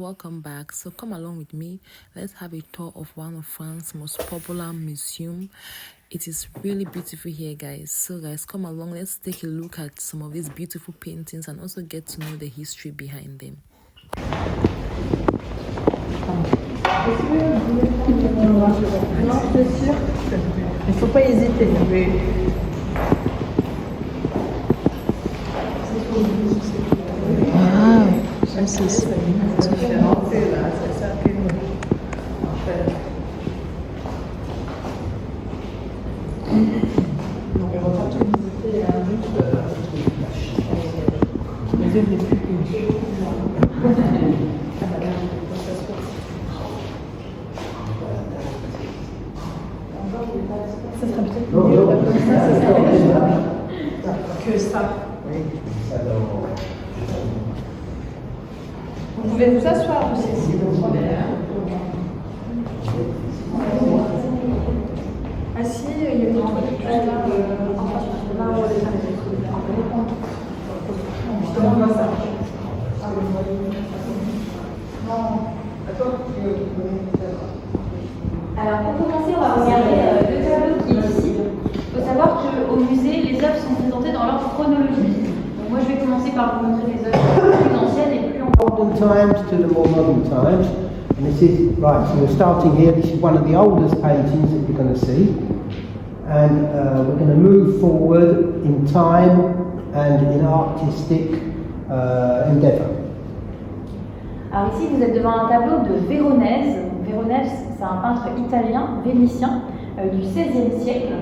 welcome back. So come along with me. Let's have a tour of one of France's most popular museum. It is really beautiful here, guys. So guys, come along. Let's take a look at some of these beautiful paintings and also get to know the history behind them. Non, c'est sûr. Il ne faut pas hésiter. Ah, ça c'est différent. C'est ça que nous on va pas tout visiter les œuvres les plus connues. Ça sera peut-être mieux comme ça que ça. Vous pouvez vous asseoir aussi si vous voulez. Assis, il y a une toilette juste là, là où les justement, moi ça. Alors pour commencer, on va regarder le tableau qui est ici. Il faut savoir qu'au musée, les œuvres sont présentées dans l'ordre chronologique. Donc moi je vais commencer par vous montrer les œuvres plus anciennes et plus Olden times to the more modern times, and this is right. So we're starting here. This is one of the oldest paintings that you're going to see, and we're going to move forward in time and in artistic endeavour. Alors ici, vous êtes devant un tableau de Véronèse. Véronèse, c'est un peintre italien, vénitien, du XVIe siècle.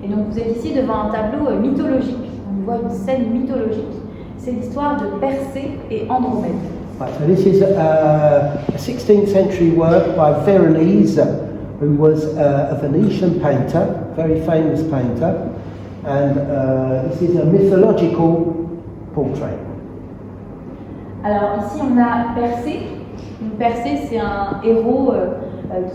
Et donc vous êtes ici devant un tableau mythologique. On voit une scène mythologique. C'est l'histoire de Persée et Andromède. Right, so this is a 16th century work by Veronese, who was a Venetian painter, very famous painter, and this is a mythological portrait. Alors ici on a Persée. Persée, c'est un héros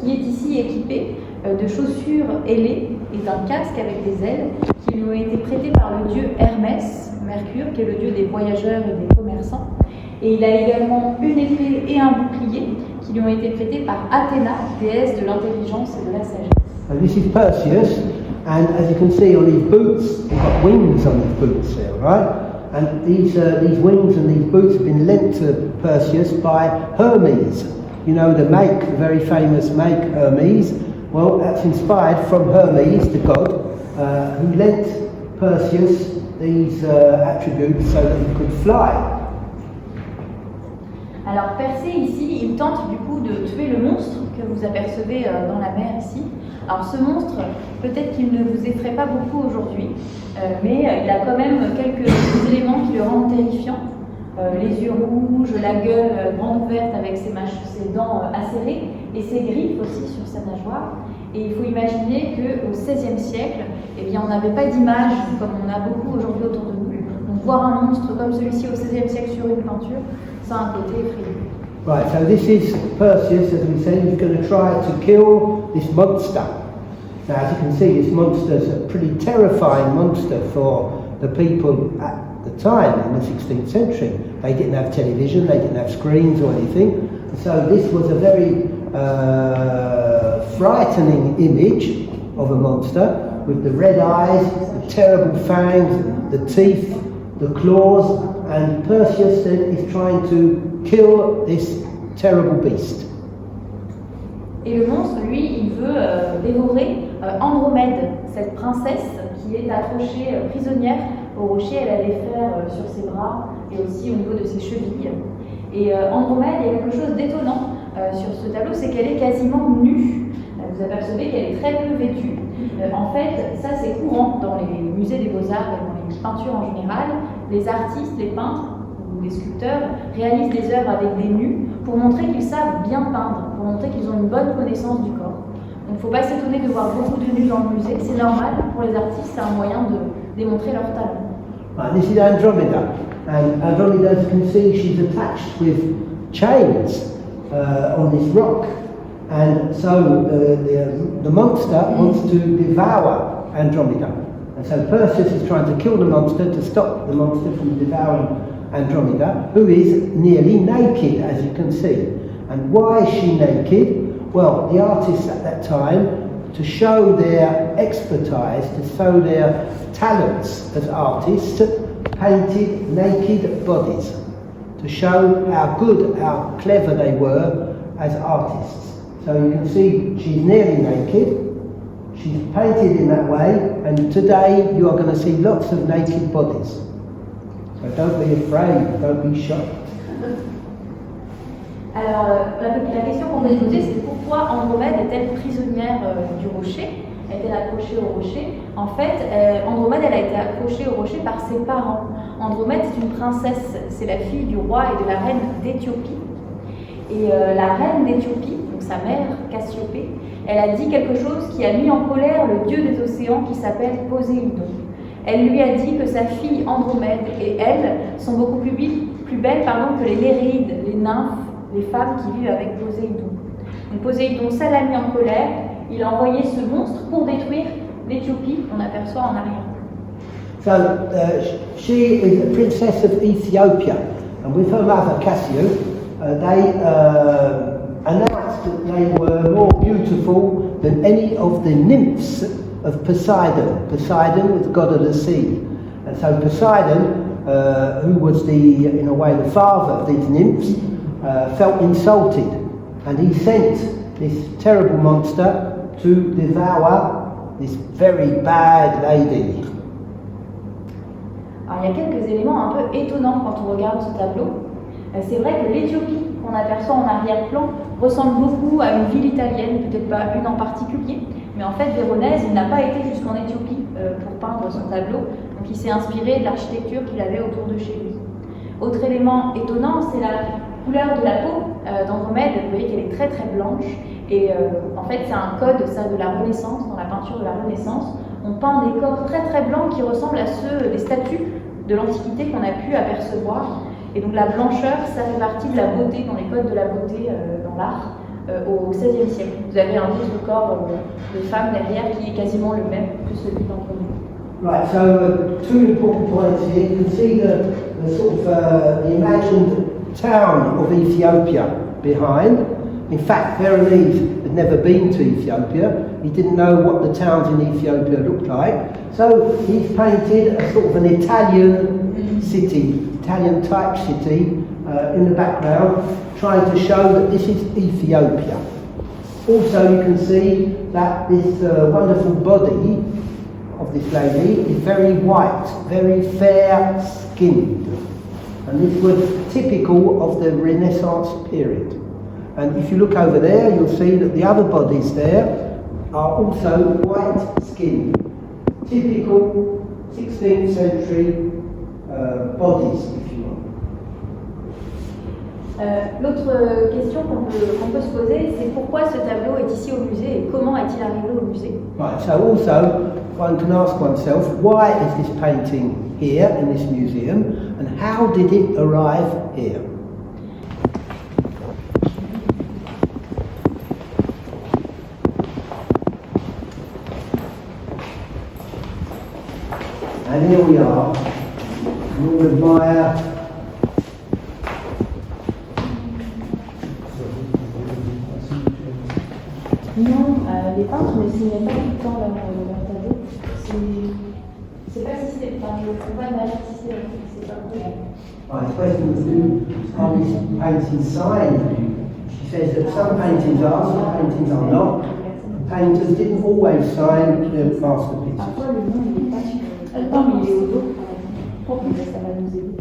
qui est ici équipé de chaussures ailées et d'un casque avec des ailes qui lui ont été prêtées par le dieu Hermès, Mercure, qui est le dieu des voyageurs et des commerçants. Et il a également une épée et un bouclier qui lui ont été prêtés par Athéna, déesse de l'intelligence et de la sagesse. And this is Perseus, and as you can see on his boots, he's got wings on his boots there, right? And these wings and these boots have been lent to Perseus by Hermes. You know the very famous make Hermes. Well, that's inspired from Hermes, the god, who lent Perseus these attributes so that he could fly. Alors Persée ici, il tente du coup de tuer le monstre que vous apercevez dans la mer ici. Alors ce monstre, peut-être qu'il ne vous effraie pas beaucoup aujourd'hui, mais il a quand même quelques éléments qui le rendent terrifiant. Les yeux rouges, la gueule grande ouverte avec ses dents acérées et ses griffes aussi sur sa nageoire. Et il faut imaginer qu'au XVIe siècle, eh bien, on n'avait pas d'image comme on a beaucoup aujourd'hui autour de nous. Donc voir un monstre comme celui-ci au XVIe siècle sur une peinture, ça a un côté effrayant. Right, so this is Perseus, as we said, he's going to try to kill this monster. Now, as you can see, this monster is a pretty terrifying monster for the people at the time in the 16th century. They didn't have television, they didn't have screens or anything, so this was a very frightening image of a monster with the red eyes, the terrible fangs, the teeth, the claws, and Perseus is trying to kill this terrible beast. Et le monstre, lui, il veut dévorer Andromède, cette princesse qui est accrochée prisonnière au rocher. Elle a des fers sur ses bras et aussi au niveau de ses chevilles. Et Andromède, il y a quelque chose d'étonnant sur ce tableau, c'est qu'elle est quasiment nue. Vous apercevez qu'elle est très peu vêtue. En fait, ça c'est courant dans les musées des beaux-arts et dans les peintures en général. Les artistes, les peintres ou les sculpteurs réalisent des œuvres avec des nus pour montrer qu'ils savent bien peindre, pour montrer qu'ils ont une bonne connaissance du corps. Donc il ne faut pas s'étonner de voir beaucoup de nus dans le musée, c'est normal, pour les artistes c'est un moyen de démontrer leur talent. Right, this is Andromeda, and Andromeda, as you can see, she's attached with chains on this rock, and so the monster wants to devour Andromeda, and so Perseus is trying to kill the monster to stop the monster from devouring Andromeda, who is nearly naked, as you can see. And why is she naked? Well, the artists at that time, to show their expertise, to show their talents as artists, painted naked bodies, to show how good, how clever they were as artists. So you can see she's nearly naked, she's painted in that way, and today you are going to see lots of naked bodies. So don't be afraid, don't be shocked. Alors, la question qu'on peut se poser, c'est pourquoi Andromède est-elle prisonnière du rocher? Est-elle accrochée au rocher? En fait, Andromède, elle a été accrochée au rocher par ses parents. Andromède, c'est une princesse, c'est la fille du roi et de la reine d'Éthiopie. Et la reine d'Éthiopie, donc sa mère, Cassiopée, elle a dit quelque chose qui a mis en colère le dieu des océans qui s'appelle Poséidon. Elle lui a dit que sa fille Andromède et elle sont beaucoup plus belles que les Néreides, les nymphes, les femmes qui vivent avec Poséidon. Donc Poséidon, ça l'a mis en colère, il a envoyé ce monstre pour détruire l'Éthiopie, on aperçoit en arrière. So she is a princess of Ethiopia, and with her mother Cassio, they announced that they were more beautiful than any of the nymphs of Poseidon. Poseidon was the god of the sea, and so Poseidon, who was in a way, the father of these nymphs, felt insulted, and he sent this terrible monster to devour this very bad lady. Alors, il y a quelques éléments un peu étonnants quand on regarde ce tableau. C'est vrai que l'Éthiopie qu'on aperçoit en arrière-plan ressemble beaucoup à une ville italienne, peut-être pas une en particulier, mais en fait Véronèse, il n'a pas été jusqu'en Éthiopie pour peindre son tableau, donc il s'est inspiré de l'architecture qu'il avait autour de chez lui. Autre élément étonnant, c'est la couleur de la peau d'Andromède. Vous voyez qu'elle est très très blanche, et en fait c'est un code, ça, de la Renaissance. Dans la peinture de la Renaissance, on peint des corps très très blancs qui ressemblent à ceux des statues de l'Antiquité qu'on a pu apercevoir. Et donc la blancheur, ça fait partie de la beauté, dans les codes de la beauté dans l'art au XVIe siècle. Vous avez un autre corps de femme derrière qui est quasiment le même que celui d'Andromède. Right, so two important points here. You can see the sort of the imagined town of Ethiopia behind. In fact, Veronese had never been to Ethiopia. He didn't know what the towns in Ethiopia looked like. So he's painted a sort of an Italian city, Italian type city in the background, trying to show that this is Ethiopia. Also you can see that this wonderful body of this lady is very white, very fair skinned. And this was typical of the Renaissance period. And if you look over there, you'll see that the other bodies there are also white skinned. Typical 16th century bodies, if you want. L'autre question qu'on peut se poser, c'est pourquoi ce tableau est ici au musée et comment est-il arrivé au musée? Right, so also one can ask oneself, why is this painting here in this museum and how did it arrive here? And here we are, we'll admire Non, les peintres ne signaient pas tout le temps leur tableau. C'est pas systématique, enfin, je ne peux pas imaginer systématique, c'est pas vrai. Right, question two, are these paintings signed? She says that some paintings are, some paintings are not. Painters didn't always sign their masterpieces. Parfois le nom il n'est pas sur l'album, il est au dos, mais ça va nous aider.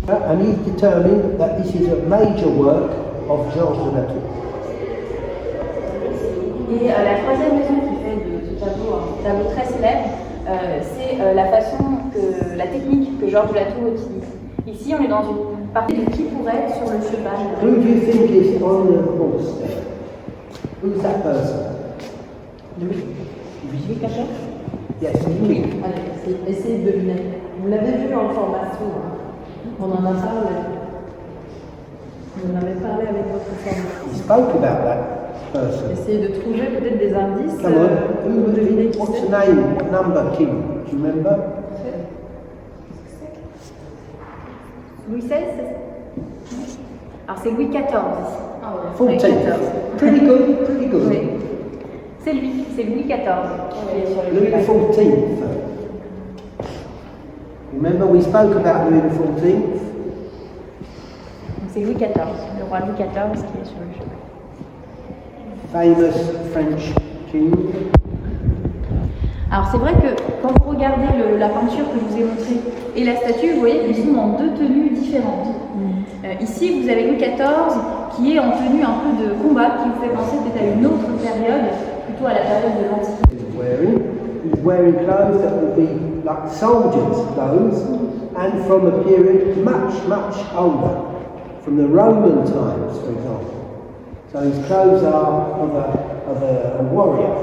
And he's determined that this is a major work of Georges de Latour. Et la troisième raison qui fait de ce tableau un tableau très célèbre, c'est la technique que Georges de Latour utilise. Ici, on est dans une partie de qui pourrait être sur le cheval. Who do you think is on the horse there? Who's that person? Louis Cachet. Yes, Louis. Allez, essayez de deviner. Vous l'avez vu en formation, hein. On en a parlé. Vous en avez parlé avec votre formation. He spoke about that person. Essayez de trouver peut-être des indices. Come on, Vous devinez qui what's c'est. the name? What number, Kim? Do you remember? Louis XVI. Alors c'est Louis XIV. Louis 14th. XIV. Pretty good, pretty good. Oui. C'est lui, c'est Louis XIV qui est sur le Louis médaille. XIV. Remember we spoke about Louis XIV? Donc c'est Louis XIV, le roi Louis XIV qui est sur le cheval. Famous French king. Alors c'est vrai que quand vous regardez la peinture que je vous ai montrée et la statue, vous voyez qu'ils sont dans deux tenues différentes. Ici, vous avez Louis XIV qui est en tenue un peu de combat, qui vous fait penser peut-être à une autre période, plutôt à la période de l'Antiquité. He's wearing clothes that will be like soldiers' clothes and from a period much, much older, from the Roman times, for example. So his clothes are of a warrior.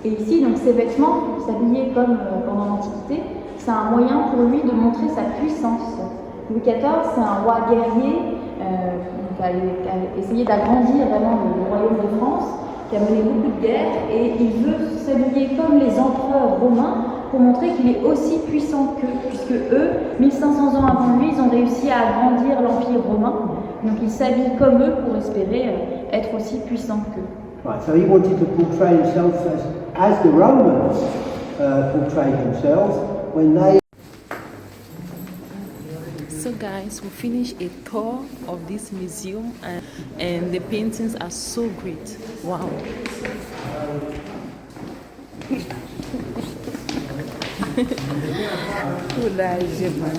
Et ici, donc, ces vêtements, s'habiller comme pendant l'Antiquité, c'est un moyen pour lui de montrer sa puissance. Louis XIV, c'est un roi guerrier qui a essayé d'agrandir vraiment le royaume de France, qui a mené beaucoup de guerres, et il veut s'habiller comme les empereurs romains pour montrer qu'il est aussi puissant qu'eux, puisque eux, 1500 ans avant lui, ils ont réussi à agrandir l'Empire romain. Donc il s'habille comme eux pour espérer être aussi puissant qu'eux. Right, so he wanted to portray himself as the Romans portrayed themselves when they. So guys, we finished a tour of this museum and the paintings are so great. Wow. Oula, j'ai pas